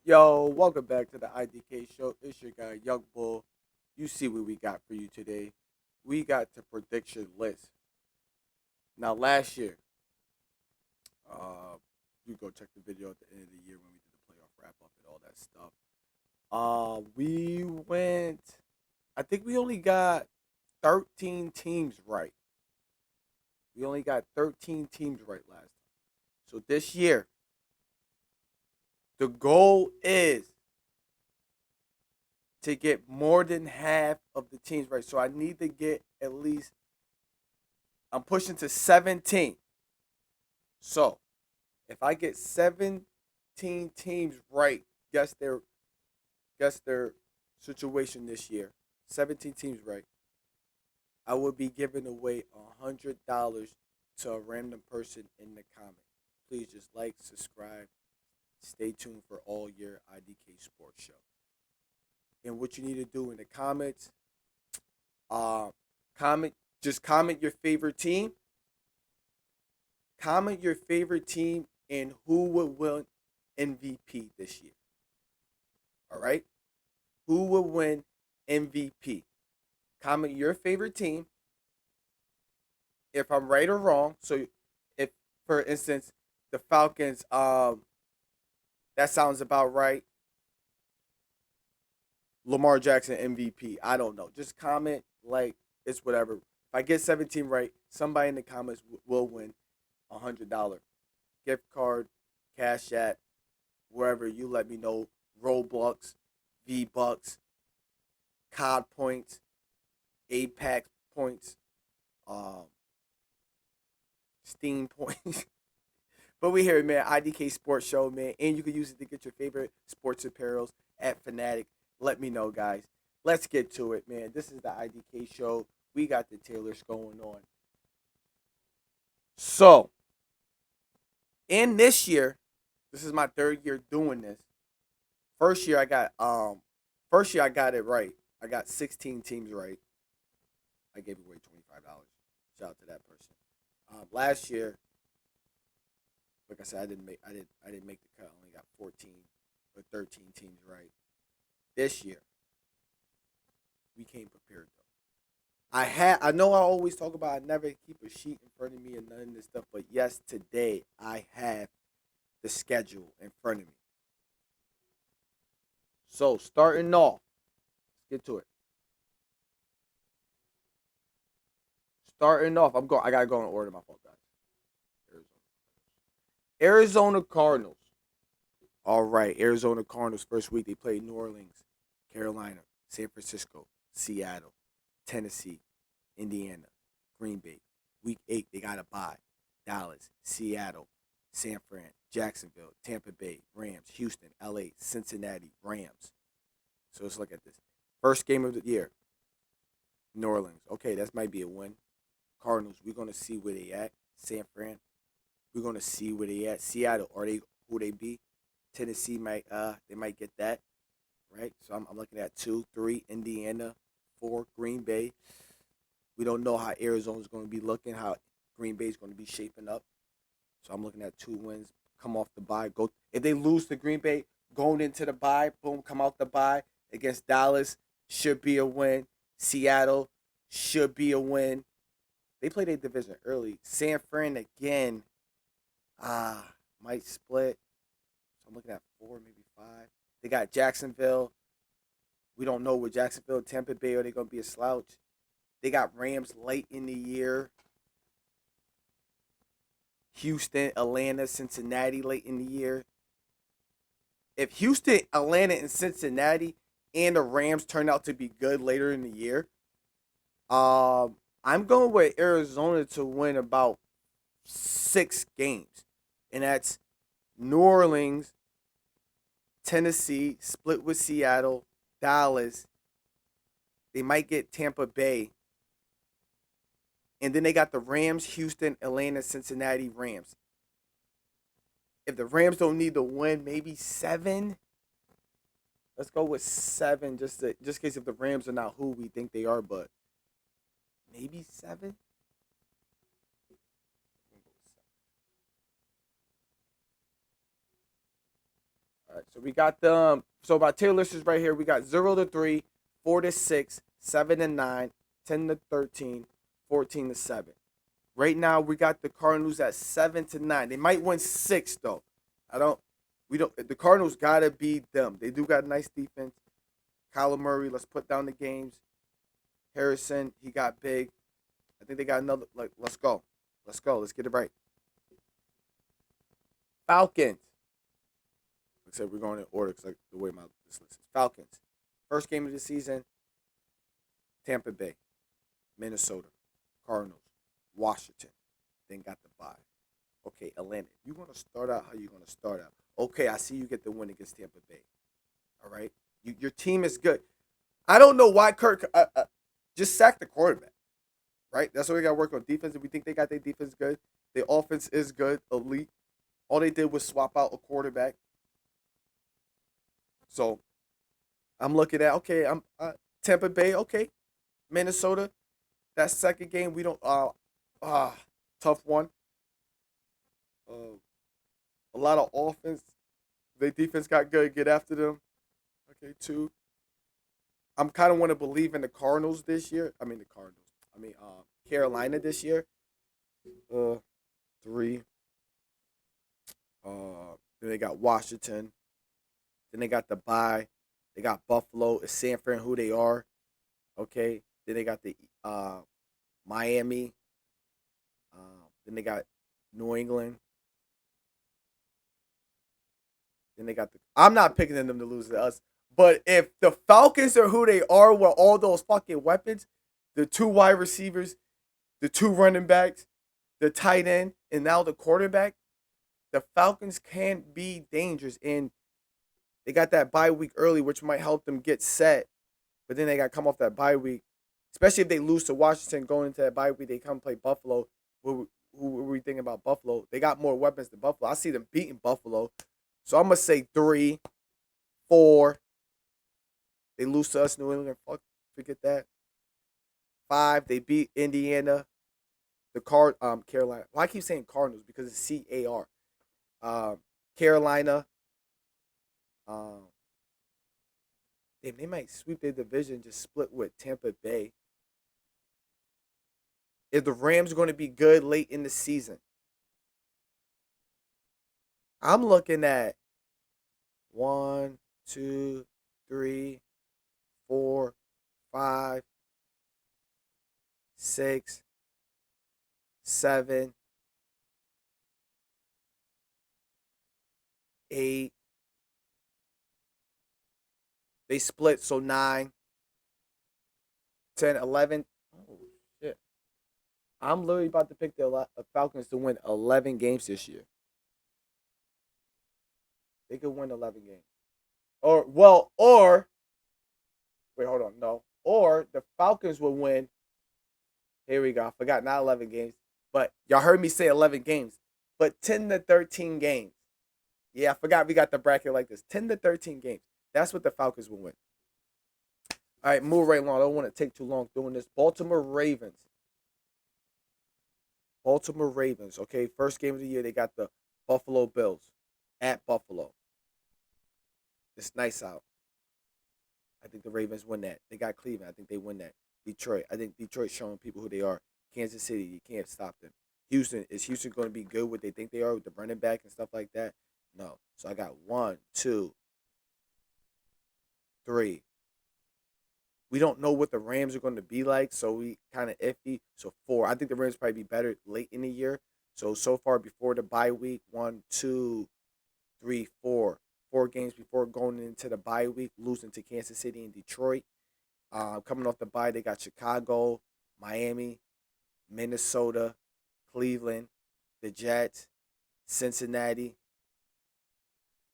Yo, welcome back to the I.D.K show. It's your guy, Young Bull. You see what we got for you today. We got the prediction list. Now, last year, uh, you go check the video at the end of the year when we did the playoff wrap up and all that stuff. We went, I think we only got 13 teams right. We only got 13 teams right last time. So this year, the goal is to get more than half of the teams right. So I need to get at least, I'm pushing to 17. So if I get 17 teams right, guess their situation this year. 17 teams right. I will be giving away $100 to a random person in the comment. Please just like, subscribe, stay tuned for all your I.D.K sports show. And what you need to do in the comments, uh, comment your favorite team. Comment your favorite team and who would win MVP this year. All right? Who will win MVP? Comment your favorite team. If I'm right or wrong, so if for instance the Falcons, that sounds about right. Lamar Jackson MVP. I don't know. Just comment like it's whatever. If I get 17 right, somebody in the comments will win $100 gift card, Cash App, wherever you let me know. Roblox, V Bucks, COD points, Apex points, um, Steam points. But we here, man. I.D.K Sports Show, man, and you can use it to get your favorite sports apparels at Fanatic. Let me know, guys. Let's get to it, man. This is the I.D.K show. We got the Taylors going on. So, in this year, this is my third year doing this. First year I got it right. I got 16 teams right. I gave away $25. Shout out to that person. Last year, like I said, I didn't make the cut. I only got 14 or 13 teams right. This year, we came prepared though. I know I always talk about I never keep a sheet in front of me and none of this stuff, but yes, today I have the schedule in front of me. So starting off, let's get to it. Starting off, I gotta go in order, my fault, guys. Arizona Cardinals. All right, Arizona Cardinals first week they played New Orleans, Carolina, San Francisco, Seattle, Tennessee, Indiana, Green Bay. Week 8 they got a bye. Dallas, Seattle, San Fran, Jacksonville, Tampa Bay, Rams, Houston, LA, Cincinnati, Rams. So let's look at this. First game of the year, New Orleans. Okay, that might be a win. Cardinals, we're gonna see where they at. San Fran, we're gonna see where they at. Seattle, are they who they be? Tennessee might get that, right? So I'm looking at 2, 3, Indiana, 4, Green Bay. We don't know how Arizona's going to be looking, how Green Bay's going to be shaping up. So I'm looking at 2 wins. Come off the bye. Go if they lose to Green Bay, going into the bye, boom, come out the bye against Dallas should be a win. Seattle should be a win. They played a division early. San Fran again, might split. So I'm looking at 4, maybe 5. They got Jacksonville. We don't know with Jacksonville, Tampa Bay, are they going to be a slouch? They got Rams late in the year. Houston, Atlanta, Cincinnati late in the year. If Houston, Atlanta, and Cincinnati and the Rams turn out to be good later in the year, I'm going with Arizona to win about 6 games. And that's New Orleans, Tennessee, split with Seattle, Dallas. They might get Tampa Bay. And then they got the Rams, Houston, Atlanta, Cincinnati, Rams. If the Rams don't need to win, maybe 7. Let's go with 7, just in case if the Rams are not who we think they are, but maybe 7. All right, So we got the so my tier list is right here. We got 0 to 3, 4 to 6, 7 to 9, 10 to 13, 14 to 7. Right now we got the Cardinals at 7 to 9. They might win 6 though. I don't. We don't. The Cardinals gotta beat them. They do got a nice defense. Kyler Murray. Let's put down the games. Harrison. He got big. I think they got another. Like, let's go. Let's go. Let's get it right. Falcons. Like I said, we're going in order because like the way this list is. Falcons. First game of the season. Tampa Bay, Minnesota, Cardinals, Washington. Then got the bye. Okay, Atlanta. You want to start out how you going to start out. Okay, I see you get the win against Tampa Bay. All right, your team is good. I don't know why Kirk just sacked the quarterback. Right, that's what we got to work on defense. If we think they got their defense good, their offense is good, elite. All they did was swap out a quarterback. So I'm looking at I'm Tampa Bay. Okay, Minnesota. That second game we don't tough one. A lot of offense. Their defense got good. Get after them. Okay, 2. I'm kind of want to believe in the Cardinals this year. I mean the Cardinals. I mean Carolina this year. 3. Then they got Washington. Then they got the bye. They got Buffalo. It's San Fran who they are. Okay. Then they got the Miami. Then they got New England. Then they got the. I'm not picking them to lose to us. But if the Falcons are who they are with all those fucking weapons, the 2 wide receivers, the 2 running backs, the tight end, and now the quarterback, the Falcons can be dangerous. And they got that bye week early, which might help them get set. But then they got to come off that bye week. Especially if they lose to Washington going into that bye week, they come play Buffalo. Who were we thinking about Buffalo? They got more weapons than Buffalo. I see them beating Buffalo. So I'm going to say 3, 4. They lose to us, New England. Fuck, forget that. 5, they beat Indiana. Carolina. Well, I keep saying Cardinals because it's CAR. Carolina. They might sweep their division, just split with Tampa Bay. If the Rams are going to be good late in the season, I'm looking at 1, 2, 3, 4, 5, 6, 7, 8. They split, so 9, 10, 11. Oh, shit. I'm literally about to pick the Falcons to win 11 games this year. They could win 11 games. Wait, hold on. No. Or the Falcons will win. Here we go. I forgot, not 11 games. But y'all heard me say 11 games. But 10 to 13 games. Yeah, I forgot we got the bracket like this. 10 to 13 games. That's what the Falcons will win. All right, move right along. I don't want to take too long doing this. Baltimore Ravens. Baltimore Ravens. Okay, first game of the year, they got the Buffalo Bills at Buffalo. It's nice out. I think the Ravens win that. They got Cleveland. I think they win that. Detroit. I think Detroit's showing people who they are. Kansas City, you can't stop them. Houston. Is Houston going to be good what they think they are with the running back and stuff like that? No. So I got 1, 2, 3. We don't know what the Rams are going to be like, so we kind of iffy. So 4. I think the Rams probably be better late in the year. So far before the bye week, 1, 2, 3, 4. 4 games before going into the bye week, losing to Kansas City and Detroit. Coming off the bye, they got Chicago, Miami, Minnesota, Cleveland, the Jets, Cincinnati.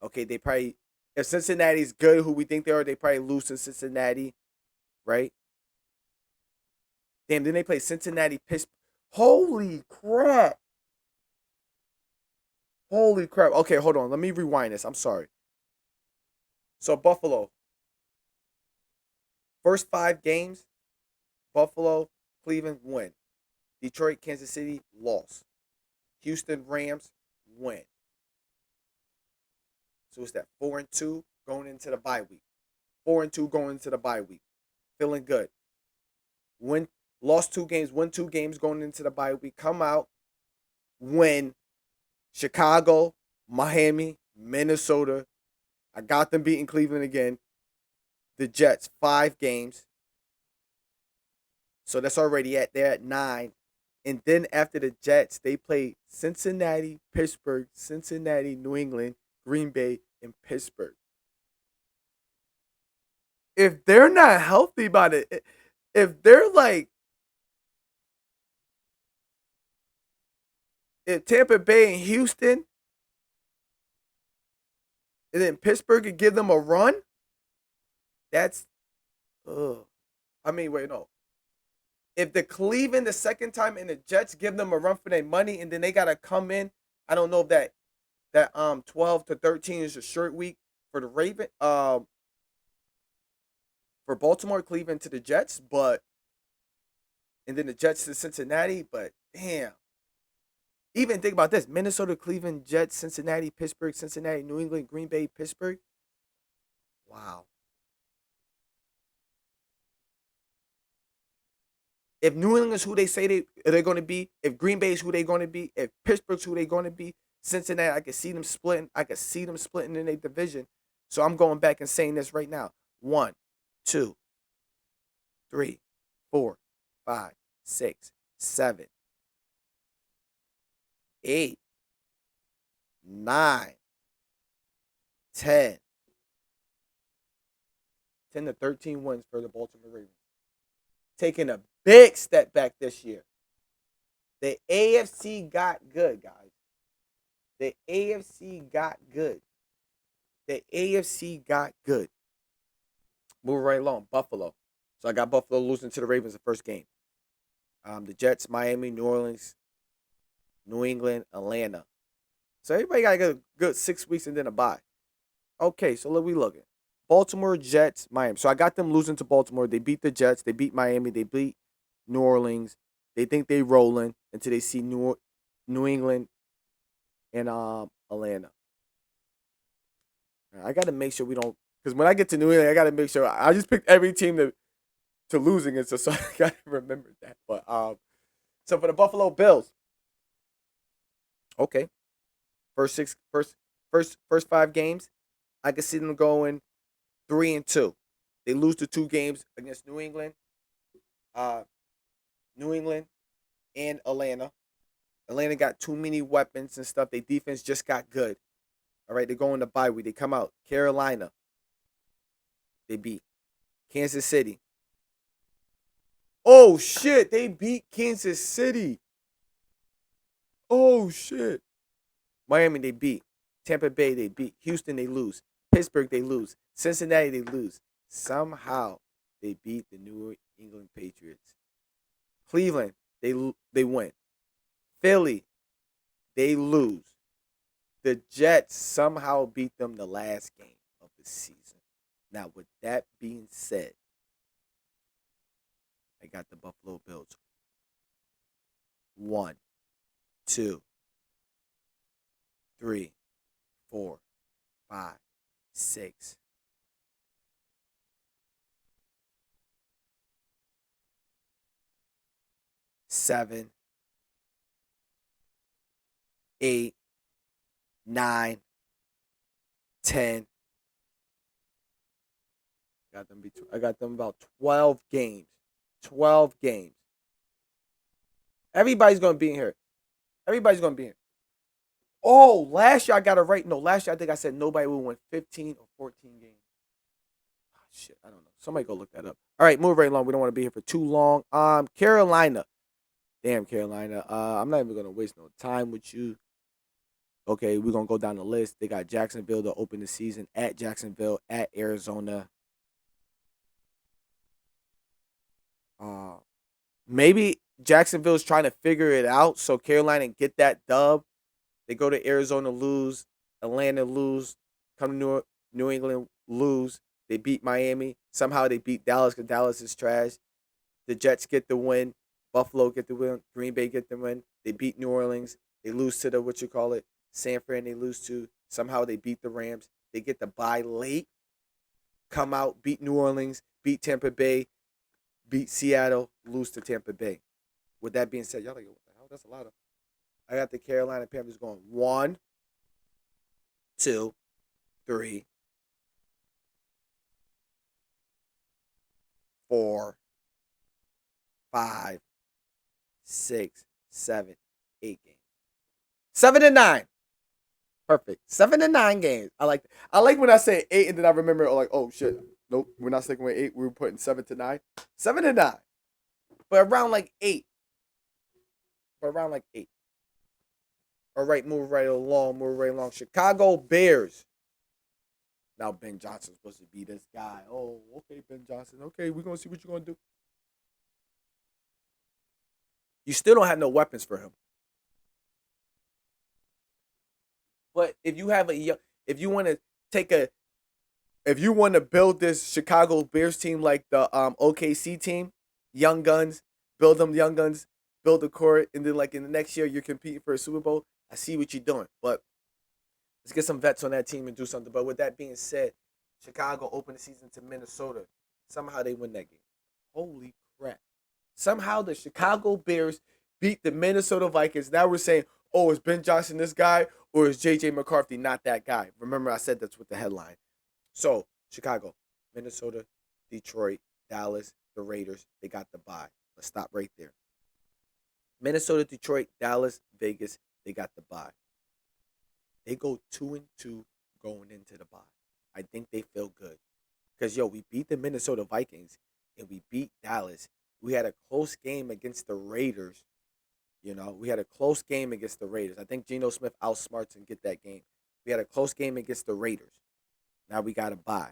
Okay, they probably, if Cincinnati's good, who we think they are, they probably lose to Cincinnati, right? Damn, then they play Cincinnati, Pittsburgh. Holy crap. Holy crap. Okay, hold on. Let me rewind this. I'm sorry. So, Buffalo. First 5 games, Buffalo, Cleveland win. Detroit, Kansas City loss. Houston, Rams win. So it's that 4-2 going into the bye week. 4-2 going into the bye week. Feeling good. Win, lost 2 games, won 2 games going into the bye week. Come out, win Chicago, Miami, Minnesota. I got them beating Cleveland again. The Jets, 5 games. So that's already they're at 9. And then after the Jets, they play Cincinnati, Pittsburgh, Cincinnati, New England, Green Bay, and Pittsburgh. If they're not healthy by if they're like, if Tampa Bay and Houston, and then Pittsburgh could give them a run, that's, I mean, wait, no. If the Cleveland the second time and the Jets give them a run for their money, and then they gotta come in, I don't know if that 12 to 13 is a short week for the Raven for Baltimore, Cleveland to the Jets, but and then the Jets to Cincinnati, but damn. Even think about this: Minnesota, Cleveland, Jets, Cincinnati, Pittsburgh, Cincinnati, New England, Green Bay, Pittsburgh. Wow. If New England is who they say they're going to be, if Green Bay is who they're going to be, if Pittsburgh's who they're going to be, Cincinnati, I can see them splitting. I can see them splitting in their division. So I'm going back and saying this right now: 1, 2, 3, 4, 5, 6, 7, 8, 9, 10. 10 to 13 wins for the Baltimore Ravens. Taking a big step back this year. The AFC got good, guys. The AFC got good. The AFC got good. Moving right along. Buffalo. So I got Buffalo losing to the Ravens the first game. The Jets, Miami, New Orleans, New England, Atlanta. So everybody got a good 6 weeks and then a bye. Okay, so we looking. Baltimore, Jets, Miami. So I got them losing to Baltimore. They beat the Jets. They beat Miami. They beat New Orleans. They think they rolling until they see New England and Atlanta. I got to make sure we don't, because when I get to New England, I got to make sure I just picked every team to lose against us, so I got to remember that. But so for the Buffalo Bills, okay, first 5 games, I can see them going 3-2. They lose the 2 games against New England and Atlanta. Atlanta got too many weapons and stuff. Their defense just got good. All right, they go in the bye week. They come out. Carolina, they beat. Kansas City. Oh, shit, they beat Kansas City. Oh, shit. Miami, they beat. Tampa Bay, they beat. Houston, they lose. Pittsburgh, they lose. Cincinnati, they lose. Somehow, they beat the New England Patriots. Cleveland, they win. Philly, they lose. The Jets somehow beat them the last game of the season. Now, with that being said, I got the Buffalo Bills. 1, 2, 3, 4, 5, 6. 7, 8, 9, 10. I got them about 12 games. 12 games. Everybody's gonna be in here. Everybody's gonna be in. Oh, last year I got it right. No, last year I think I said nobody will win 15 or 14 games. Oh, shit, I don't know. Somebody go look that up. All right, move right along. We don't want to be here for too long. Carolina. Damn, Carolina. I'm not even gonna waste no time with you. Okay, we're gonna go down the list. They got Jacksonville to open the season, at Jacksonville, at Arizona. Maybe Jacksonville's trying to figure it out, so Carolina get that dub. They go to Arizona, lose. Atlanta, lose. Come to New England, lose. They beat Miami. Somehow they beat Dallas because Dallas is trash. The Jets get the win. Buffalo get the win. Green Bay get the win. They beat New Orleans. They lose to the, San Fran they lose to. Somehow they beat the Rams. They get the bye late, come out, beat New Orleans, beat Tampa Bay, beat Seattle, lose to Tampa Bay. With that being said, y'all like, what the hell? That's a lot of. I got the Carolina Panthers going 1, 2, 3, 4, 5, 6, 7, 8 games. 7 and 9. Perfect. 7 and 9 games. I like when I say 8 and then I remember like, oh shit. Nope, we're not sticking with 8. We were putting 7 to 9. 7 and 9. But around like 8. All right, move right along. Chicago Bears. Now Ben Johnson's supposed to be this guy. Oh, okay, Ben Johnson. Okay, we're gonna see what you're gonna do. You still don't have no weapons for him. But if you have if you want to take a, if you want to build this Chicago Bears team like the OKC team, young guns, build them young guns, build the core, and then like in the next year you're competing for a Super Bowl. I see what you're doing, but let's get some vets on that team and do something. But with that being said, Chicago opened the season to Minnesota. Somehow they win that game. Holy crap. Somehow the Chicago Bears beat the Minnesota Vikings. Now we're saying, oh, is Ben Johnson this guy or is J.J. McCarthy not that guy? Remember, I said that's with the headline. So, Chicago, Minnesota, Detroit, Dallas, the Raiders, they got the bye. Let's stop right there. Minnesota, Detroit, Dallas, Vegas, they got the bye. They go 2-2 going into the bye. I think they feel good. Because, we beat the Minnesota Vikings and we beat Dallas. We had a close game against the Raiders. We had a close game against the Raiders. I think Geno Smith outsmarts and get that game. We had a close game against the Raiders. Now we got a bye.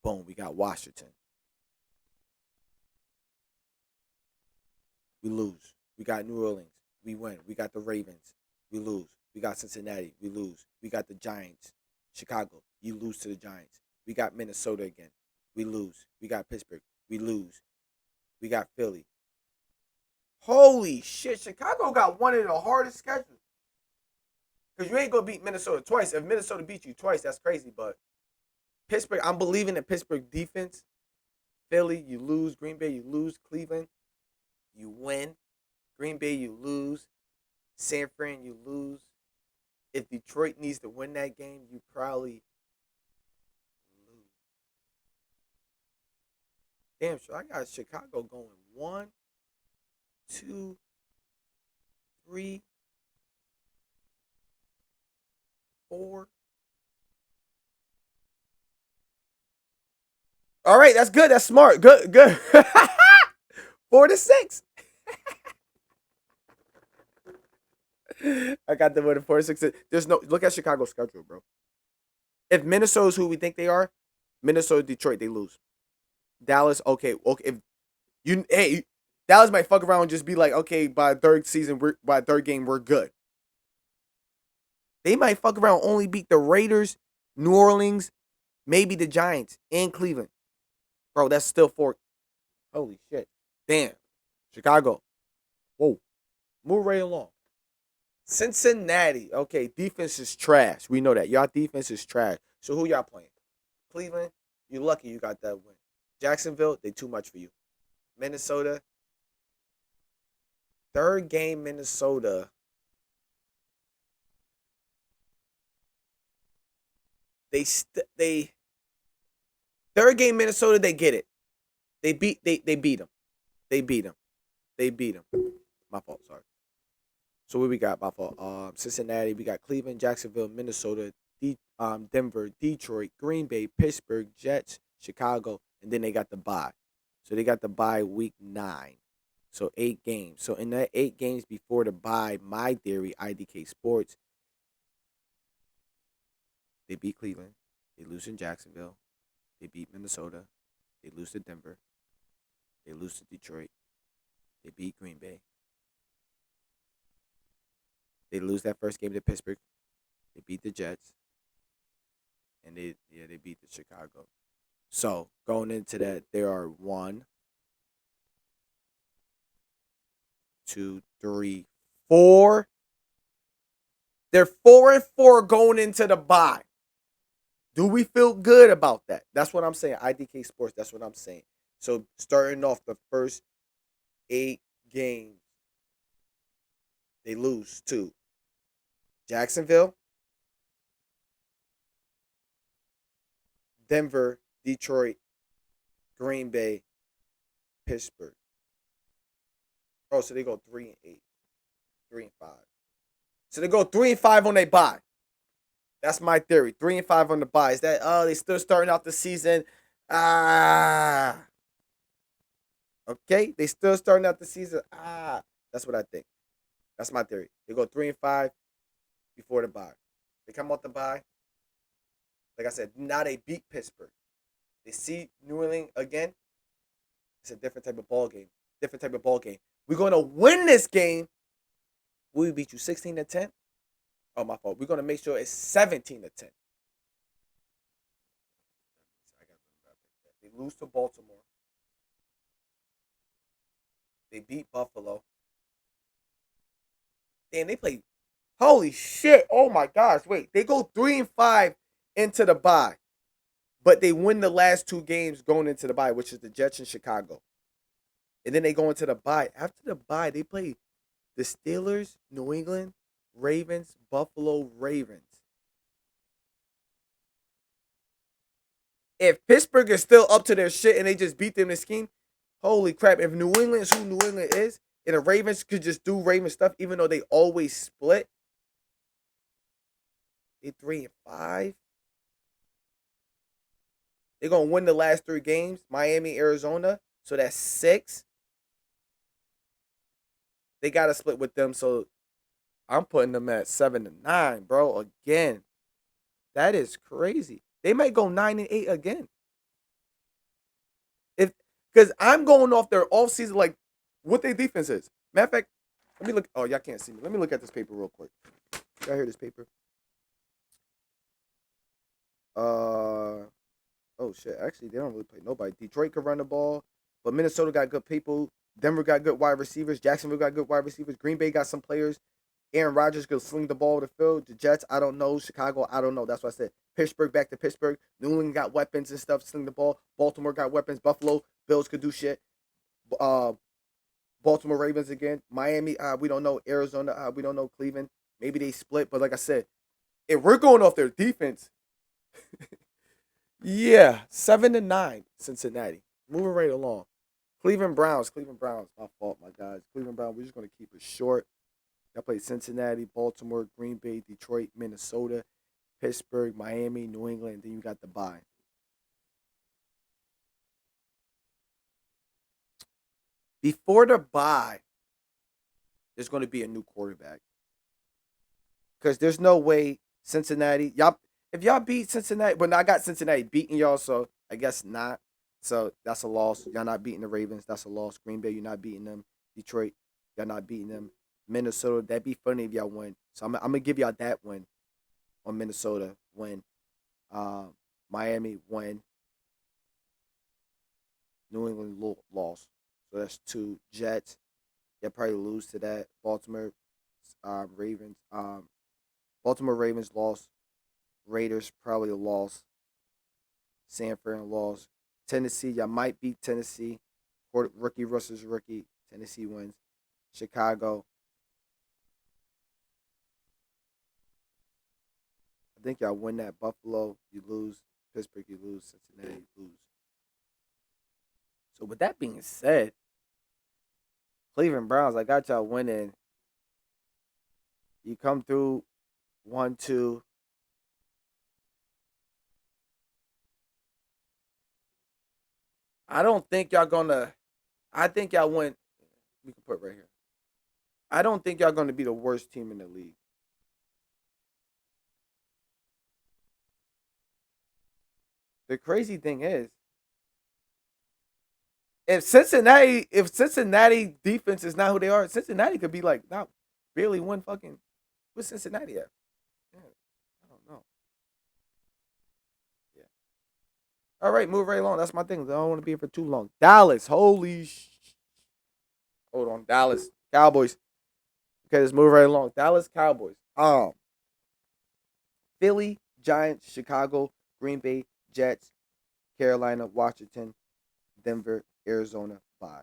Boom, we got Washington. We lose. We got New Orleans. We win. We got the Ravens. We lose. We got Cincinnati. We lose. We got the Giants. Chicago. You lose to the Giants. We got Minnesota again. We lose. We got Pittsburgh. We lose. We got Philly. Holy shit. Chicago got one of the hardest schedules. Because you ain't going to beat Minnesota twice. If Minnesota beat you twice, that's crazy. But Pittsburgh, I'm believing in Pittsburgh defense. Philly, you lose. Green Bay, you lose. Cleveland, you win. Green Bay, you lose. San Fran, you lose. If Detroit needs to win that game, you probably lose. Damn, sure. I got Chicago going 1, 2, 3, 4. All right, that's good. That's smart. Good. 4-6. I got them with a 4-6. There's no look at Chicago's schedule, bro. If Minnesota's who we think they are, Minnesota, Detroit, they lose. Dallas, okay. If Dallas might fuck around and just be like, okay, by third game, we're good. They might fuck around, only beat the Raiders, New Orleans, maybe the Giants, and Cleveland. Bro, that's still 4. Holy shit. Damn. Chicago. Whoa. Move right along. Cincinnati. Okay, defense is trash. We know that. Y'all defense is trash. So who y'all playing? Cleveland, you're lucky you got that win. Jacksonville, they too much for you. Minnesota. Third game, Minnesota. They third game Minnesota, they get it. They beat them. They beat them. My fault, sorry. So what we got? My fault. Cincinnati, we got Cleveland, Jacksonville, Minnesota, Denver, Detroit, Green Bay, Pittsburgh, Jets, Chicago, and then they got the bye. So they got the bye week 9. So 8 games. So in that 8 games before the bye, my theory, I.D.K Sports, they beat Cleveland. They lose in Jacksonville. They beat Minnesota. They lose to Denver. They lose to Detroit. They beat Green Bay. They lose that first game to Pittsburgh. They beat the Jets. And they beat the Chicago. So going into that, there are 1, 2, 3, 4. They're 4-4 going into the bye. Do we feel good about that? That's what I'm saying. I.D.K Sports, that's what I'm saying. So starting off the first 8 games, they lose to Jacksonville, Denver, Detroit, Green Bay, Pittsburgh. Oh, so they go 3-8, 3-5. So they go 3-5 on their bye. That's my theory. 3-5 on the bye. Is that they still starting out the season? Ah, okay. They still starting out the season. That's what I think. That's my theory. They go 3-5 before the bye. They come off the bye. Like I said, now they beat Pittsburgh. They see New Orleans again. It's a different type of ball game. Different type of ball game. We're gonna win this game. We beat you 16-10. Oh, my fault. We're gonna make sure it's 17-10. They lose to Baltimore. They beat Buffalo. Damn, they play. Holy shit! Oh my gosh! Wait, they go 3-5 into the bye, but they win the last 2 games going into the bye, which is the Jets and Chicago. And then they go into the bye. After the bye, they play the Steelers, New England, Ravens, Buffalo, Ravens. If Pittsburgh is still up to their shit and they just beat them in the scheme, holy crap. If New England is who New England is, and the Ravens could just do Raven stuff, even though they always split, they 3-5. They're going to win the last 3 games. Miami, Arizona. So that's 6. They got to split with them. So I'm putting them at 7-9, bro. Again, that is crazy. They might go 9-8 again. If because I'm going off their off season, like what their defense is. Matter of fact, let me look. Oh, y'all can't see me. Let me look at this paper real quick. Y'all hear this paper? Oh shit. Actually, they don't really play nobody. Detroit could run the ball, but Minnesota got good people. Denver got good wide receivers. Jacksonville got good wide receivers. Green Bay got some players. Aaron Rodgers could sling the ball to the field. The Jets, I don't know. Chicago, I don't know. That's what I said. Pittsburgh, back to Pittsburgh. New England got weapons and stuff, sling the ball. Baltimore got weapons. Buffalo, Bills could do shit. Uh, Baltimore Ravens again. Miami, we don't know. Arizona, we don't know. Cleveland, maybe they split. But like I said, if we're going off their defense, yeah, 7-9, Cincinnati. Moving right along. Cleveland Browns. My fault, my guys. Cleveland Browns. We're just gonna keep it short. I played Cincinnati, Baltimore, Green Bay, Detroit, Minnesota, Pittsburgh, Miami, New England, and then you got the bye. Before the bye, there's going to be a new quarterback. Because there's no way Cincinnati, y'all, if y'all beat Cincinnati, but I got Cincinnati beating y'all, so I guess not. So that's a loss. Y'all not beating the Ravens. That's a loss. Green Bay, you're not beating them. Detroit, y'all not beating them. Minnesota, that'd be funny if y'all win. So I'm going to give y'all that win on Minnesota. Win. Miami, win. New England lost. So that's 2. Jets, they'll probably lose to that. Baltimore Ravens. Baltimore Ravens lost. Raiders probably a loss. San Fran lost. Tennessee, y'all might beat Tennessee. Rookie versus rookie. Tennessee wins. Chicago. I think y'all win that. Buffalo, you lose. Pittsburgh, you lose. Cincinnati, you lose. So with that being said, Cleveland Browns, I got y'all winning. You come through 1-2. I don't think y'all gonna. I think y'all win. We can put right here. I don't think y'all gonna be the worst team in the league. The crazy thing is, if Cincinnati defense is not who they are, Cincinnati could be like not barely one fucking. What's Cincinnati at? Yeah, I don't know. Yeah. All right, move right along. That's my thing. I don't want to be here for too long. Dallas, holy hold on, Dallas Cowboys. Okay, let's move right along. Dallas Cowboys. Philly, Giants, Chicago, Green Bay, Jets, Carolina, Washington, Denver, Arizona, bye.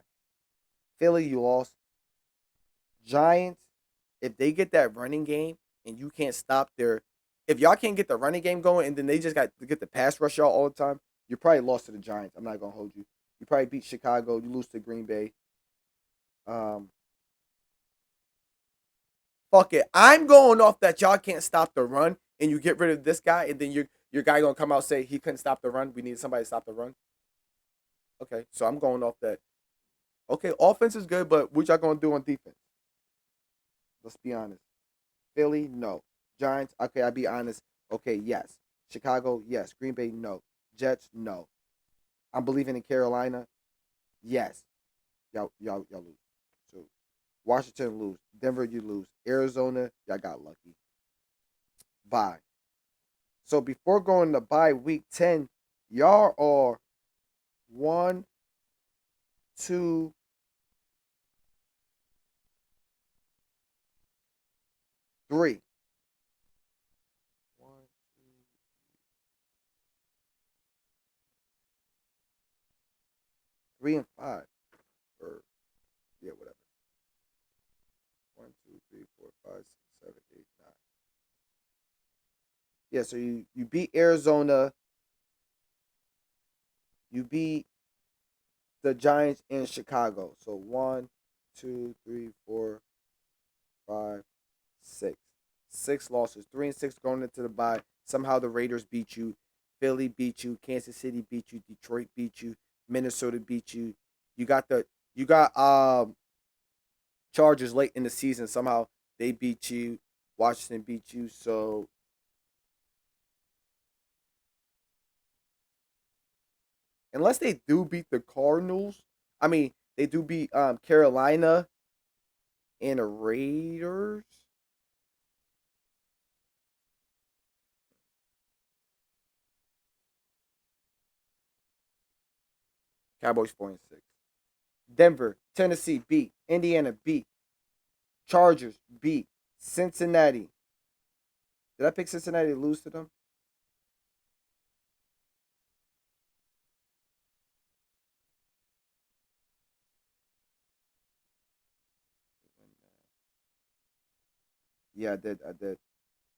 Philly, you lost. Giants, if they get that running game and you can't stop their, if y'all can't get the running game going and then they just got to get the pass rush y'all all the time, you probably lost to the Giants. I'm not gonna hold you. You probably beat Chicago. You lose to Green Bay. Um, Fuck it. I'm going off that y'all can't stop the run and you get rid of this guy and then your guy gonna come out and say he couldn't stop the run. We need somebody to stop the run. Okay, so I'm going off that. Okay, offense is good, but what y'all gonna do on defense? Let's be honest. Philly, no. Giants, okay, I'll be honest. Okay, yes. Chicago, yes. Green Bay, no. Jets, no. I'm believing in Carolina, yes. Y'all lose. So Washington lose. Denver, you lose. Arizona, y'all got lucky. Bye. So before going to bye week 10, y'all are one, two, three. One, two, three and five. Or yeah, whatever. One, two, three, four, five, six, seven, eight, nine. Yeah, so you beat Arizona, you beat the Giants in Chicago. So one, two, three, four, five, six. Six losses. 3-6 going into the bye. Somehow the Raiders beat you. Philly beat you. Kansas City beat you. Detroit beat you. Minnesota beat you. You got Chargers late in the season. Somehow they beat you. Washington beat you. So unless they do beat the Cardinals, I mean they do beat Carolina and the Raiders. Cowboys 4-6. Denver, Tennessee beat. Indiana beat. Chargers beat. Cincinnati. Did I pick Cincinnati to lose to them? Yeah, I did. I did.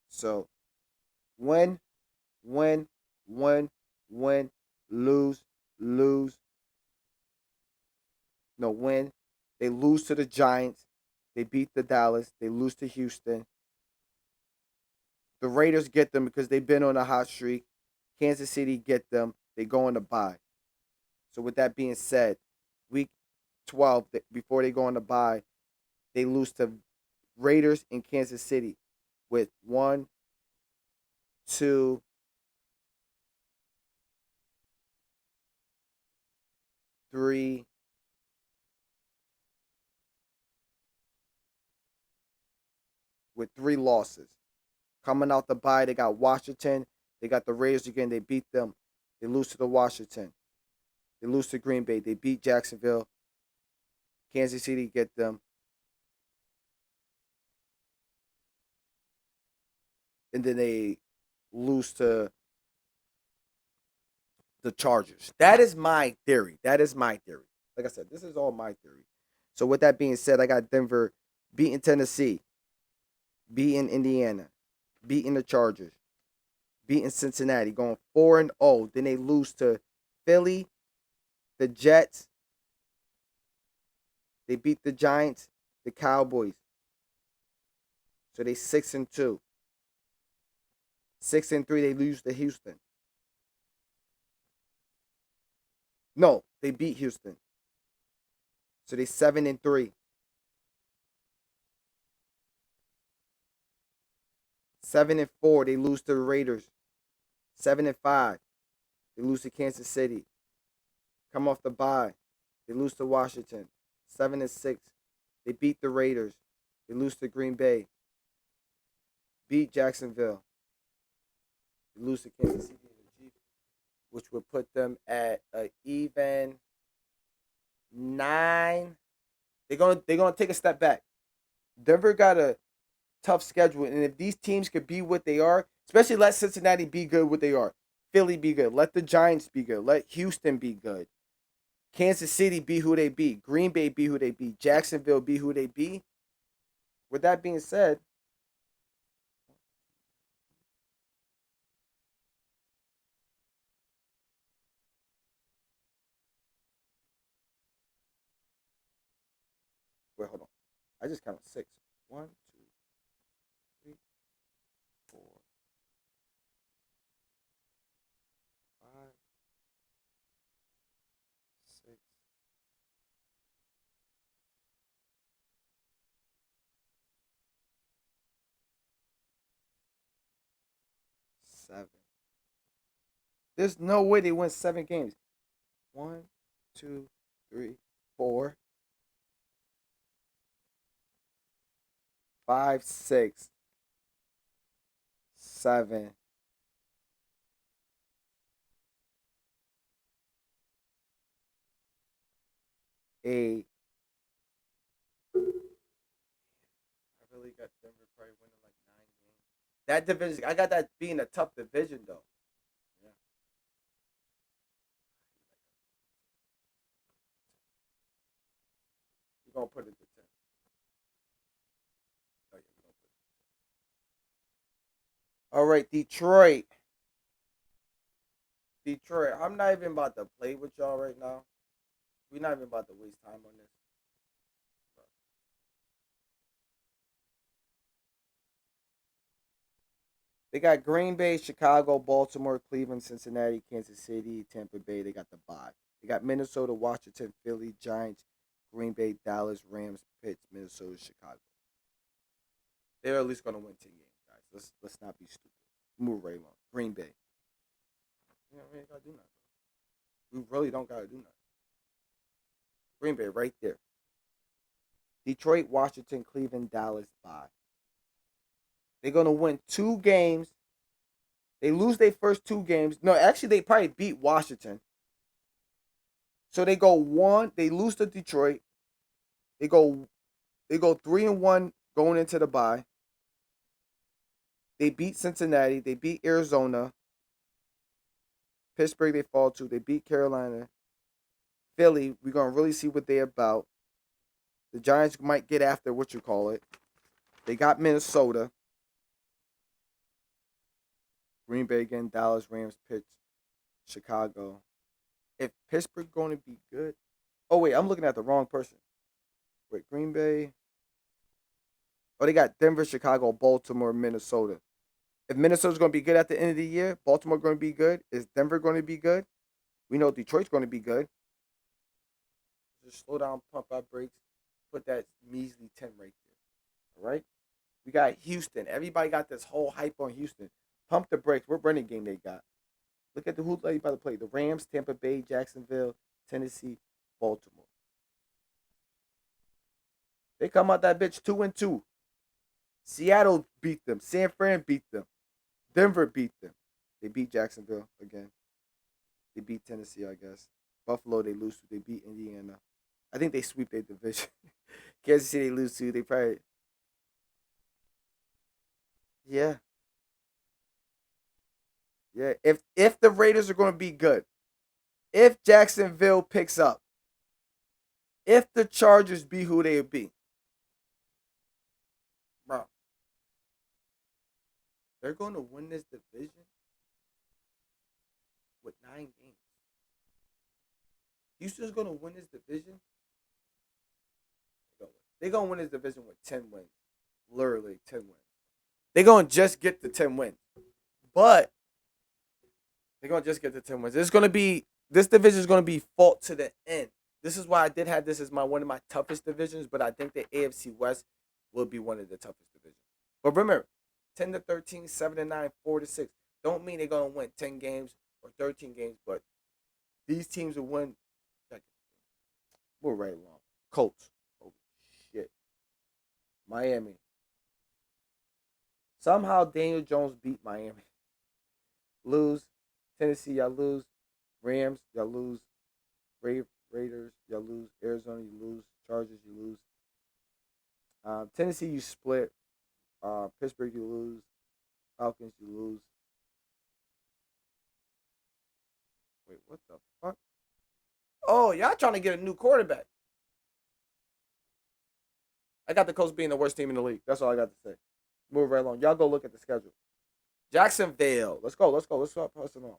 So win, win, win, win, lose, lose. No, win. They lose to the Giants. They beat the Dallas. They lose to Houston. The Raiders get them because they've been on a hot streak. Kansas City get them. They go on a bye. So with that being said, week 12, before they go on the bye, they lose to Raiders in Kansas City with one, two, three, with three losses. Coming out the bye, they got Washington. They got the Raiders again. They beat them. They lose to the Washington. They lose to Green Bay. They beat Jacksonville. Kansas City get them. And then they lose to the Chargers. That is my theory. That is my theory. Like I said, this is all my theory. So with that being said, I got Denver beating Tennessee, beating Indiana, beating the Chargers, beating Cincinnati, going 4-0. Then they lose to Philly, the Jets. They beat the Giants, the Cowboys. So they 6-2. 6-3. They lose to Houston. No, they beat Houston. So they 7-3. 7-4. They lose to the Raiders. 7-5. They lose to Kansas City. Come off the bye. They lose to Washington. 7-6. They beat the Raiders. They lose to Green Bay. Beat Jacksonville. They lose to Kansas City and the Chiefs, which would put them at an even 9. They're gonna take a step back. Denver got a tough schedule, and if these teams could be what they are, Especially let Cincinnati be good what they are. Philly be good. Let the Giants be good. Let Houston be good. Kansas City be who they be. Green Bay be who they be. Jacksonville be who they be. With that being said, wait, hold on. I just counted six. One, two, three, four, five, six, 7. There's no way they win 7 games. One, two, three, 4, 5, 6, 7, 8. I really got Denver probably winning like 9 games. That division, I got that being a tough division though. Yeah. We're gonna put it to 10. Oh, yeah, we're gonna put it. All right, Detroit. Detroit. I'm not even about to play with y'all right now. We're not even about to waste time on this. They got Green Bay, Chicago, Baltimore, Cleveland, Cincinnati, Kansas City, Tampa Bay. They got the bye. They got Minnesota, Washington, Philly, Giants, Green Bay, Dallas, Rams, Pitts, Minnesota, Chicago. They're at least gonna win 10 games, guys. Let's not be stupid. Move right along. Green Bay. Yeah, we ain't gotta do nothing. We really don't gotta do nothing. Green Bay right there. Detroit, Washington, Cleveland, Dallas, bye. They're gonna win 2 games. They lose their first 2 games. No, actually, they probably beat Washington. So they go one. They lose to Detroit. They go. They go 3-1 going into the bye. They beat Cincinnati. They beat Arizona. Pittsburgh. They fall to. They beat Carolina. Philly. We're gonna really see what they're about. The Giants might get after what you call it. They got Minnesota. Green Bay again. Dallas, Rams, Pitts, Chicago. If Pittsburgh going to be good. Oh wait, I'm looking at the wrong person. Wait, Green Bay. Oh, they got Denver, Chicago, Baltimore, Minnesota. If Minnesota's going to be good at the end of the year, Baltimore going to be good. Is Denver going to be good? We know Detroit's going to be good. Just slow down, pump our brakes, put that measly 10 right there. All right? We got Houston. Everybody got this whole hype on Houston. Pump the brakes. What running game they got? Look at who they about to play. The Rams, Tampa Bay, Jacksonville, Tennessee, Baltimore. They come out that bitch 2-2. Seattle beat them. San Fran beat them. Denver beat them. They beat Jacksonville again. They beat Tennessee, I guess. Buffalo, they lose to. They beat Indiana. I think they sweep their division. Kansas City, they lose to. They probably, yeah, yeah. If the Raiders are going to be good, if Jacksonville picks up, if the Chargers be who they be, bro, they're going to win this division with 9 games. Houston's going to win this division. They're going to win this division with 10 wins. Literally 10 wins. They're going to just get the 10 wins. But they're going to just get the 10 wins. This division is going to be fought to the end. This is why I did have this as one of my toughest divisions, but I think the AFC West will be one of the toughest divisions. But remember, 10-13, 7-9, 4-6 don't mean they're going to win 10 games or 13 games, but these teams will win. We're right along. Colts. Holy shit. Miami. Somehow Daniel Jones beat Miami. Lose. Tennessee, y'all lose. Rams, y'all lose. Raiders, y'all lose. Arizona, you lose. Chargers, you lose. Tennessee, you split. Pittsburgh, you lose. Falcons, you lose. Wait, what the fuck? Oh, y'all trying to get a new quarterback. I got the Colts being the worst team in the league. That's all I got to say. Move right along. Y'all go look at the schedule. Jacksonville. Let's go. Let's go. Let's start passing on.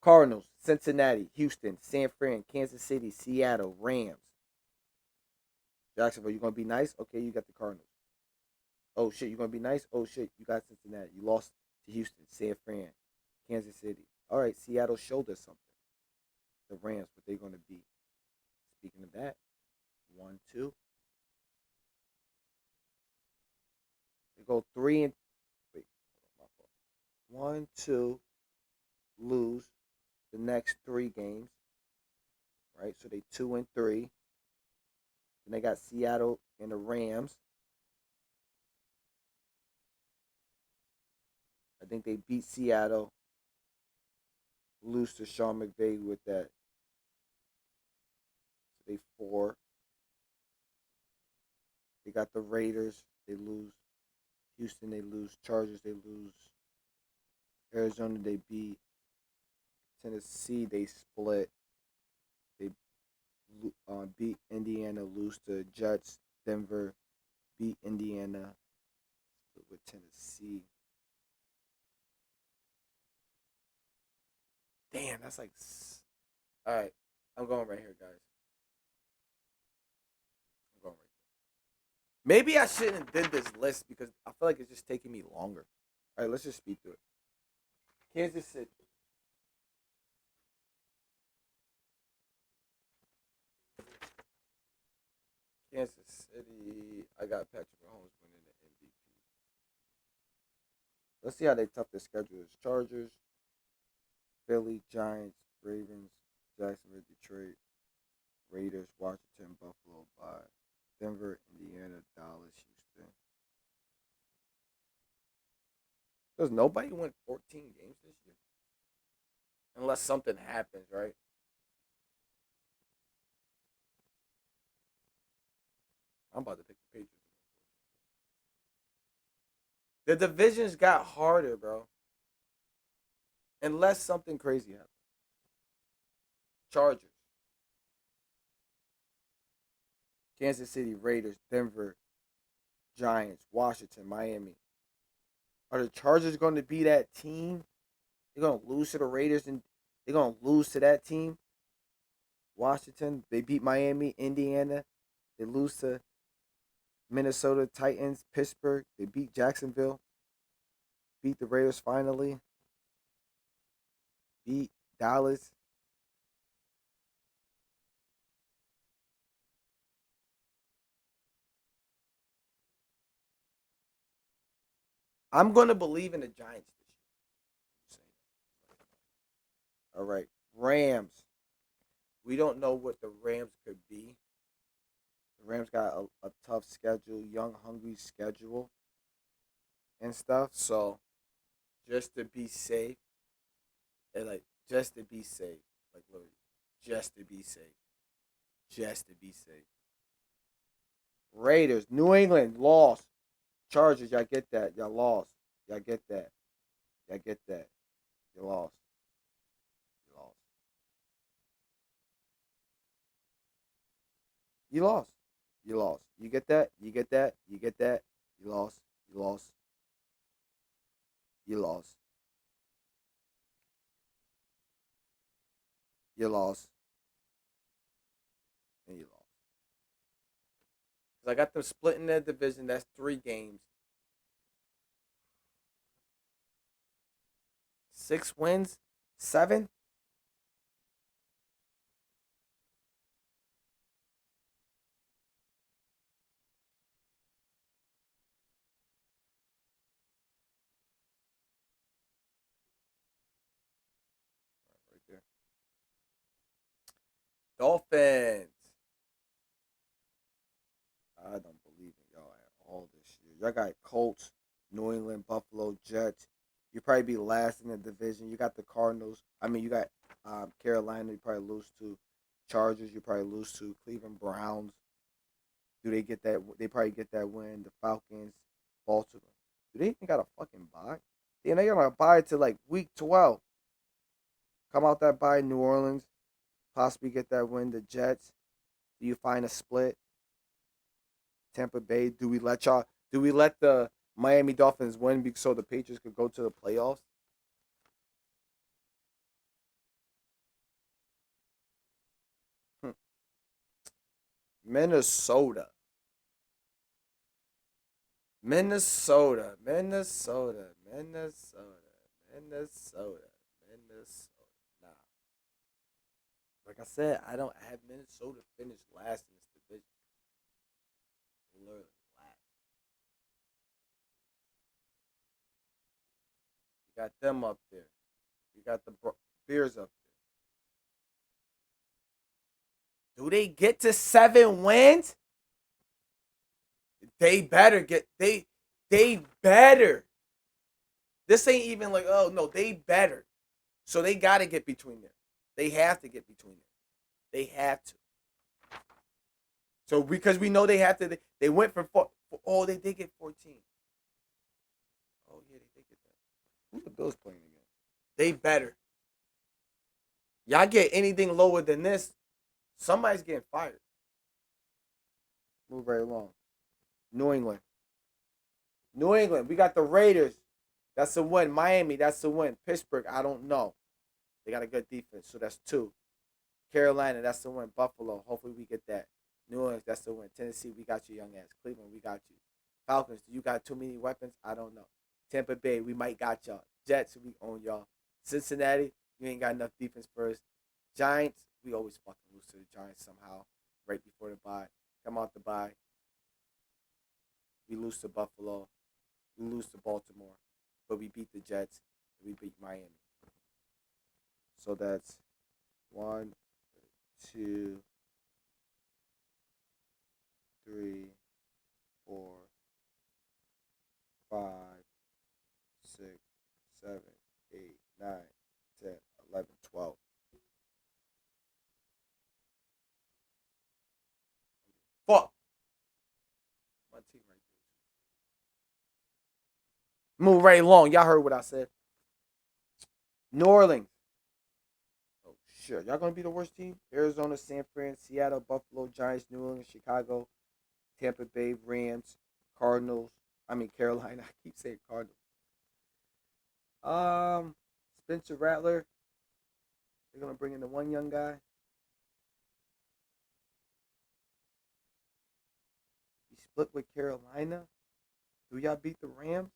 Cardinals, Cincinnati, Houston, San Fran, Kansas City, Seattle, Rams. Jacksonville, you gonna be nice? Okay, you got the Cardinals. Oh shit, you gonna be nice? Oh shit, you got Cincinnati. You lost to Houston, San Fran, Kansas City. All right, Seattle showed us something. The Rams, what they gonna be? Speaking of that, 1-2. They go 3 and wait, my fault. 1-2, lose the next 3 games. Right, so they 2-3. Then they got Seattle and the Rams. I think they beat Seattle. Lose to Sean McVay with that. So they 4. They got the Raiders. They lose. Houston, they lose. Chargers, they lose. Arizona, they beat. Tennessee, they split. They beat Indiana, lose to Jets. Denver, beat Indiana. Split with Tennessee. Damn, that's like. All right, I'm going right here, guys. I'm going right here. Maybe I shouldn't did this list because I feel like it's just taking me longer. All right, let's just speed through it. Kansas City. Kansas City. I got Patrick Mahomes winning the MVP. Let's see how they tough their schedule is. Chargers, Philly, Giants, Ravens, Jacksonville, Detroit, Raiders, Washington, Buffalo, bye. Denver, Indiana, Dallas, Houston. Does nobody win 14 games this year? Unless something happens, right? I'm about to pick the Patriots. The divisions got harder, bro. Unless something crazy happens. Chargers, Kansas City, Raiders, Denver, Giants, Washington, Miami. Are the Chargers going to be that team? They're going to lose to the Raiders and they're going to lose to that team. Washington, they beat Miami, Indiana. They lose to Minnesota Titans, Pittsburgh. They beat Jacksonville. Beat the Raiders finally. Beat Dallas. I'm going to believe in the Giants this year. All right. Rams. We don't know what the Rams could be. The Rams got a tough schedule, young, hungry schedule and stuff. So just to be safe, and like just to be safe, like literally, just to be safe, just to be safe. Raiders, New England lost. Chargers, y'all get that? Y'all lost. Y'all get that? Y'all get that? You lost. You lost. You lost. You lost. You get that? You get that? You get that? You lost. You lost. You lost. You lost. And you lost. Because I got them splitting that division. That's 3 games. 6 wins? 7? Right there. Dolphins. I don't believe in y'all at all this year. Y'all got Colts, New England, Buffalo, Jets. You probably be last in the division. You got the Cardinals. I mean, you got Carolina. You probably lose to Chargers. You probably lose to Cleveland Browns. Do they get that? They probably get that win. The Falcons, Baltimore. Do they even got a fucking bye? Damn, they got a bye to like week 12. Come out that bye, New Orleans, possibly get that win. The Jets. Do you find a split? Tampa Bay. Do we let y'all? Do we let the Miami Dolphins win so the Patriots could go to the playoffs? Hmm. Minnesota. Minnesota. Minnesota. Minnesota. Minnesota. Minnesota. Nah. Like I said, I don't have Minnesota finish last in this division. Literally last. We got them up there. We got the Bears up there. Do they get to 7 wins? They better get they better. This ain't even like, oh no, they better. So they gotta get between them. They have to get between them. They have to. So because we know they have to, they went from oh, they did get 14. Oh yeah, they did get that. Who's the Bills playing again? They better. Y'all get anything lower than this, somebody's getting fired. Move right along. New England. New England. We got the Raiders. That's a win. Miami. That's a win. Pittsburgh. I don't know. They got a good defense, so that's 2. Carolina. That's the win. Buffalo. Hopefully we get that. New Orleans. That's the win. Tennessee. We got you, young ass. Cleveland. We got you. Falcons. Do you got too many weapons? I don't know. Tampa Bay. We might got y'all. Jets. We own y'all. Cincinnati. You ain't got enough defense first. Giants. We always fucking lose to the Giants somehow. Right before the bye. Come out the bye. We lose to Buffalo. We lose to Baltimore. But we beat the Jets. And we beat Miami. So that's 1, 2, 3, 4, 5, 6, 7, 8, 9, 10, 11, 12. Fuck. My team right there. Move right along. Y'all heard what I said. New Orleans. Oh shit. Y'all gonna be the worst team? Arizona, San Fran, Seattle, Buffalo, Giants, New Orleans, Chicago, Tampa Bay, Rams, Cardinals. I mean Carolina. I keep saying Cardinals. Um, Spencer Rattler. They're gonna bring in the one young guy. He split with Carolina. Do y'all beat the Rams?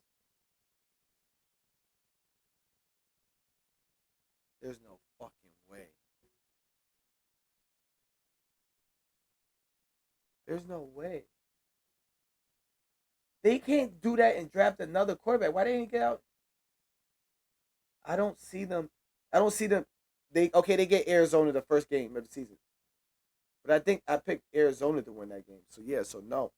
There's no fucking way. There's no way. They can't do that and draft another quarterback. Why they didn't get out? I don't see them. I don't see them. They okay. They get Arizona the first game of the season, but I think I picked Arizona to win that game. So yeah. So no.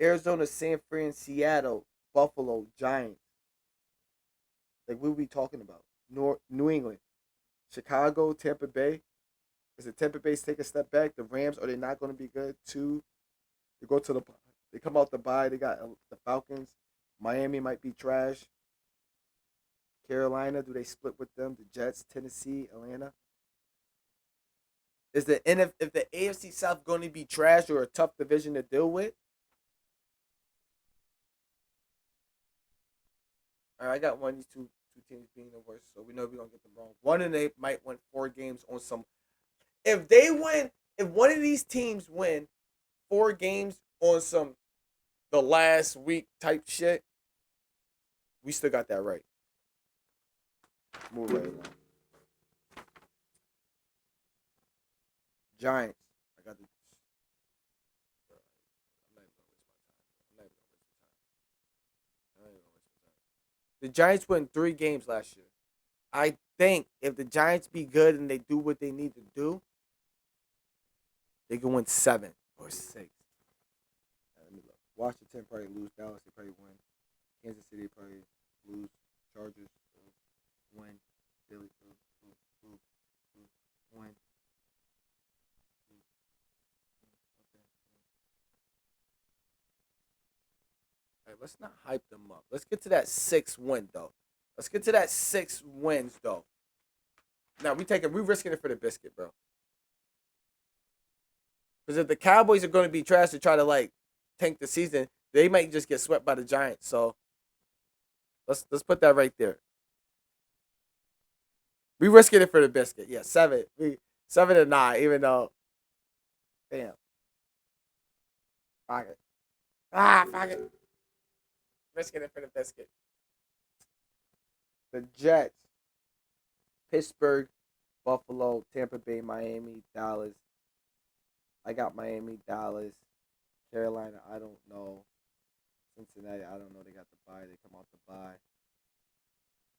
Arizona, San Fran, Seattle, Buffalo, Giants. Like what are we talking about? New England, Chicago, Tampa Bay. Is the Tampa Bay take a step back? The Rams are they not going to be good? 2, they go to the they come out the bye. They got the Falcons. Miami might be trash. Carolina, do they split with them? The Jets, Tennessee, Atlanta. Is the if the AFC South going to be trash or a tough division to deal with? All right, I got one of these two teams being the worst, so we know we don't get them wrong. One of them might win 4 games on some. If they win, if one of these teams win 4 games on some the last week type shit, we still got that right. Move right along. Giants. I got the. I'm not even gonna waste my time. I'm not even gonna waste my time. I'm not even gonna waste my time. The Giants won 3 games last year. I think if the Giants be good and they do what they need to do, they can win 7 or 6. Let me look. Washington probably lose. Dallas they probably win. Kansas City probably lose. Chargers win. Philly win. Okay. let's not hype them up. Let's get to that 6 win though. Let's get to that 6 wins though. Now we risking it for the biscuit, bro. Because if the Cowboys are going to be trash to try to like tank the season, they might just get swept by the Giants. So let's put that right there. We risking it for the biscuit. Yeah, 7. 7 and 9. Even though, damn, fuck it. Fuck it. Risking it for the biscuit. The Jets, Pittsburgh, Buffalo, Tampa Bay, Miami, Dallas. I got Miami, Dallas, Carolina. I don't know. Cincinnati. I don't know. They got the bye. They come out the bye.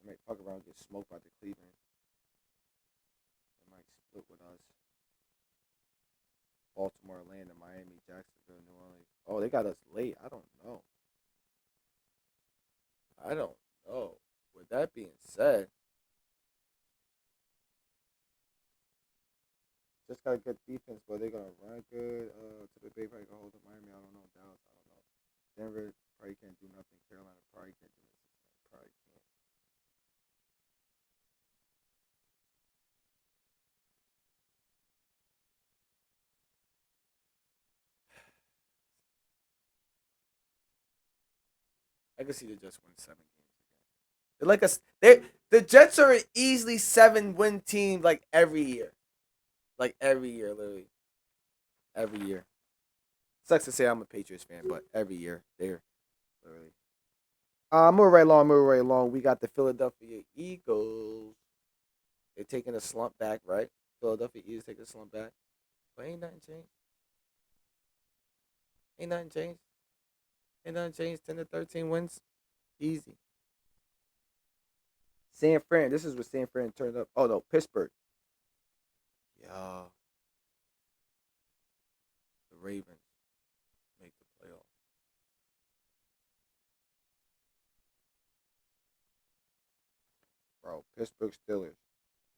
They might fuck around and get smoked by the Cleveland. They might split with us. Baltimore, Atlanta, Miami, Jacksonville, New Orleans. Oh, they got us late. I don't know. I don't know. With that being said, just got a good defense, but they're gonna run good. To the Bay probably gonna hold up Miami. I don't know. Dallas, I don't know. Denver probably can't do nothing. Carolina probably can't do nothing. Probably can't. I can see the Jets win 7 games again. They're like they the Jets are an easily 7 win team like every year. Like every year, literally. Every year. Sucks to say I'm a Patriots fan, but every year they're literally. Moving right along. We got the Philadelphia Eagles. They're taking a slump back, right? Philadelphia Eagles taking a slump back. But ain't nothing changed. Ain't nothing changed. Ain't nothing changed. 10 to 13 wins. Easy. San Fran. This is what San Fran turned up. Oh no, Pittsburgh. Yeah. The Ravens make the playoffs. Bro, Pittsburgh Steelers.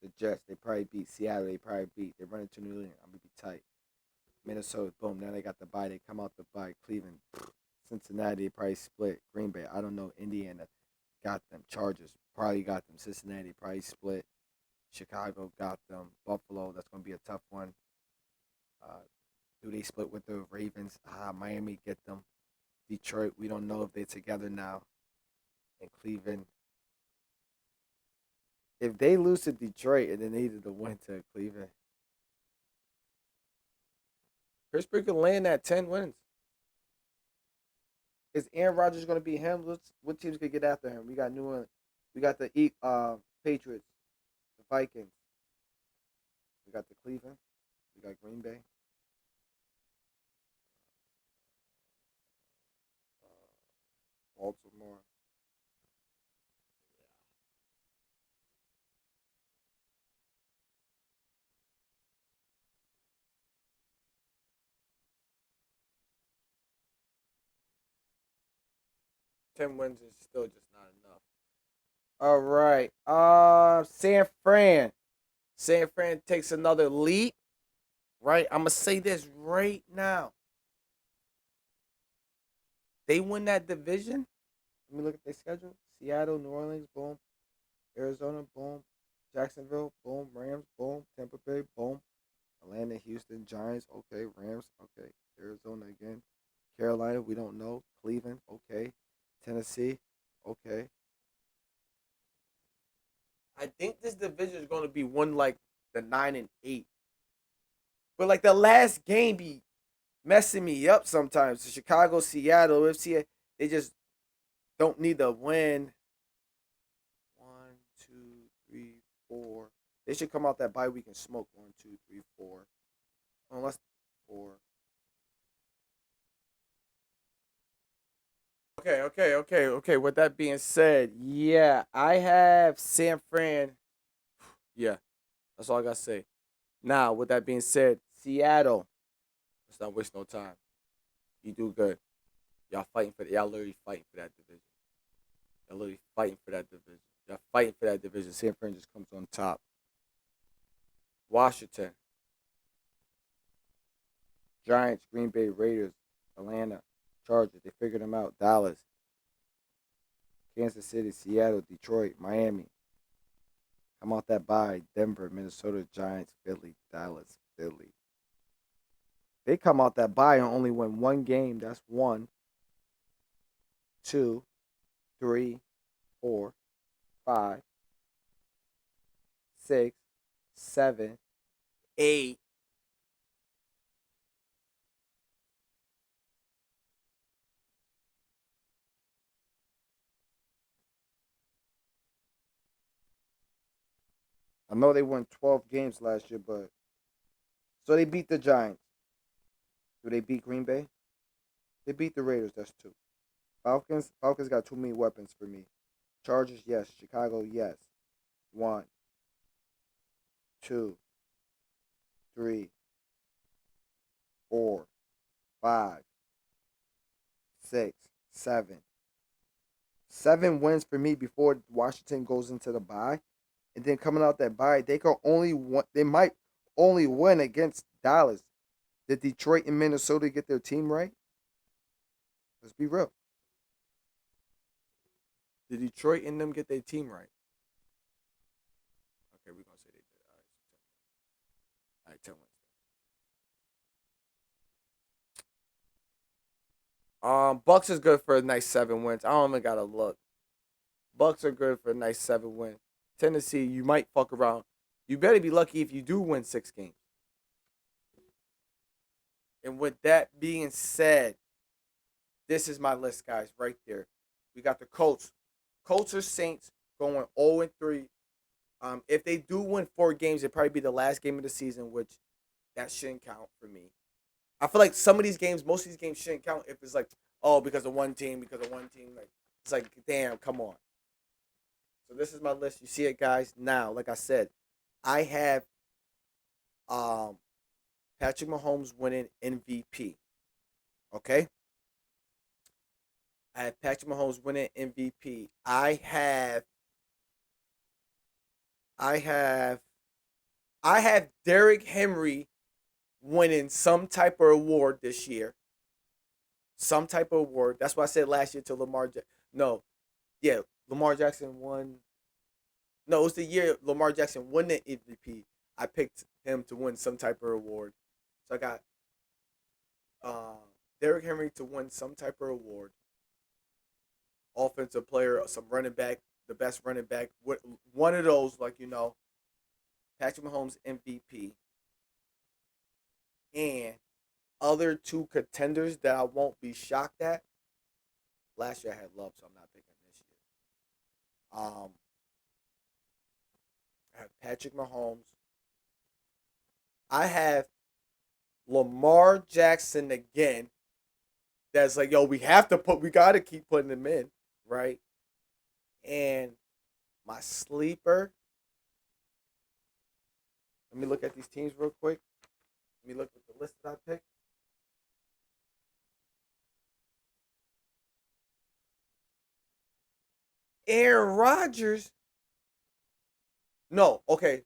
The Jets, they probably beat Seattle. They probably beat. They run into New England. I'm gonna be tight. Minnesota, boom. Now they got the bye. They come out the bye. Cleveland, Cincinnati, they probably split. Green Bay, I don't know. Indiana got them. Chargers probably got them. Cincinnati probably split. Chicago got them. Buffalo, that's gonna be a tough one. Uh, do they split with the Ravens? Miami get them. Detroit, we don't know if they're together now. And Cleveland, if they lose to Detroit and then they needed to win to Cleveland, Pittsburgh can land at 10 wins. Is Aaron Rodgers going to be him? What teams could get after him? We got New England. We got the Patriots, the Vikings. We got the Cleveland. We got Green Bay. Baltimore. 10 wins is still just not enough. All right. San Fran. San Fran takes another leap. Right. I'm gonna say this right now. They win that division. Let me look at their schedule. Seattle, New Orleans, boom. Arizona, boom. Jacksonville, boom. Rams, boom. Tampa Bay, boom. Atlanta, Houston, Giants, okay. Rams, okay. Arizona again. Carolina, we don't know. Cleveland, okay. Tennessee, okay. I think this division is going to be one like the 9 and 8, but like the last game be messing me up sometimes. The Chicago, Seattle, FC, they just don't need to win. One, two, three, four. They should come out that bye week and smoke. One, two, three, four. Unless four. Okay. With that being said, yeah, I have San Fran. Yeah, that's all I gotta say. Now, with that being said, Seattle. Let's not waste no time. You do good. Y'all literally fighting for that division. Y'all literally fighting for that division. Y'all fighting for that division. San Fran just comes on top. Washington, Giants, Green Bay, Raiders, Atlanta, Chargers. They figured them out. Dallas. Kansas City, Seattle, Detroit, Miami. Come out that bye. Denver, Minnesota, Giants, Philly, Dallas, Philly. They come out that bye and only win one game. That's 1, 2, 3, 4, 5, 6, 7, 8. I know they won 12 games last year, but so they beat the Giants. Do they beat Green Bay? They beat the Raiders. That's 2. Falcons got too many weapons for me. Chargers, yes. Chicago, yes. 1, 2, 3, 4, 5, 6, 7. 7 wins for me before Washington goes into the bye. And then coming out that bye, they might only win against Dallas. Did Detroit and Minnesota get their team right? Let's be real. Did Detroit and them get their team right? Okay, we're gonna say they did. All right, 10 wins. Bucks is good for a nice 7 wins. I don't even gotta look. Bucks are good for a nice 7 win. Tennessee, you might fuck around. You better be lucky if you do win 6 games. And with that being said, this is my list, guys, right there. We got the Colts. Colts or Saints going 0-3. If they do win 4 games, it'd probably be the last game of the season, which that shouldn't count for me. I feel like some of these games, most of these games shouldn't count if it's like, oh, because of one team. Like, it's like, damn, come on. So this is my list. You see it, guys. Now, like I said, I have Patrick Mahomes winning MVP. Okay? I have Patrick Mahomes winning MVP. I have Derrick Henry winning some type of award this year. Some type of award. That's what I said last year to Lamar. No, yeah, Lamar Jackson won. No, it was the year Lamar Jackson won the MVP. I picked him to win some type of award. So I got uh, Derrick Henry to win some type of award. Offensive player, some running back, the best running back. One of those, Patrick Mahomes MVP. And other 2 contenders that I won't be shocked at. Last year I had Love, so I'm not picking this year. I have Patrick Mahomes. I have Lamar Jackson again. That's like, yo, we gotta keep putting him in, right? And my sleeper. Let me look at these teams real quick. Let me look at the list that I picked. Aaron Rodgers. No, okay.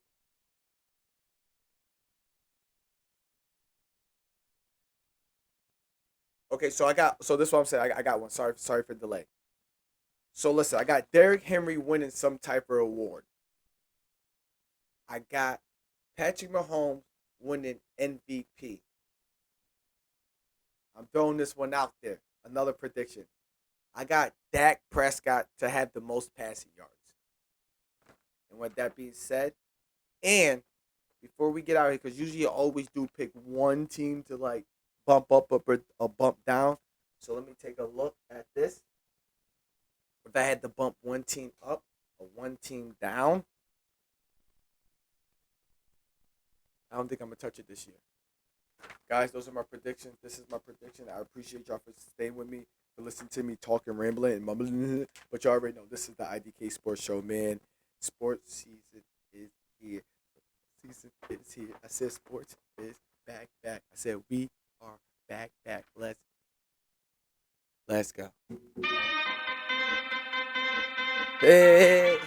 Okay, so this is what I'm saying. I got one. Sorry for the delay. So listen, I got Derrick Henry winning some type of award. I got Patrick Mahomes winning MVP. I'm throwing this one out there. Another prediction. I got Dak Prescott to have the most passing yards. And with that being said, and before we get out of here, because usually I always do pick one team to like bump up or bump down. So let me take a look at this. If I had to bump one team up or one team down, I don't think I'm going to touch it this year. Guys, those are my predictions. This is my prediction. I appreciate y'all for staying with me, for listening to me talking, rambling, and mumbling. But you already know this is the I.D.K Sports Show, man. Sports season is here. Season is here. I said sports is back. I said we are back. Let's go. Hey.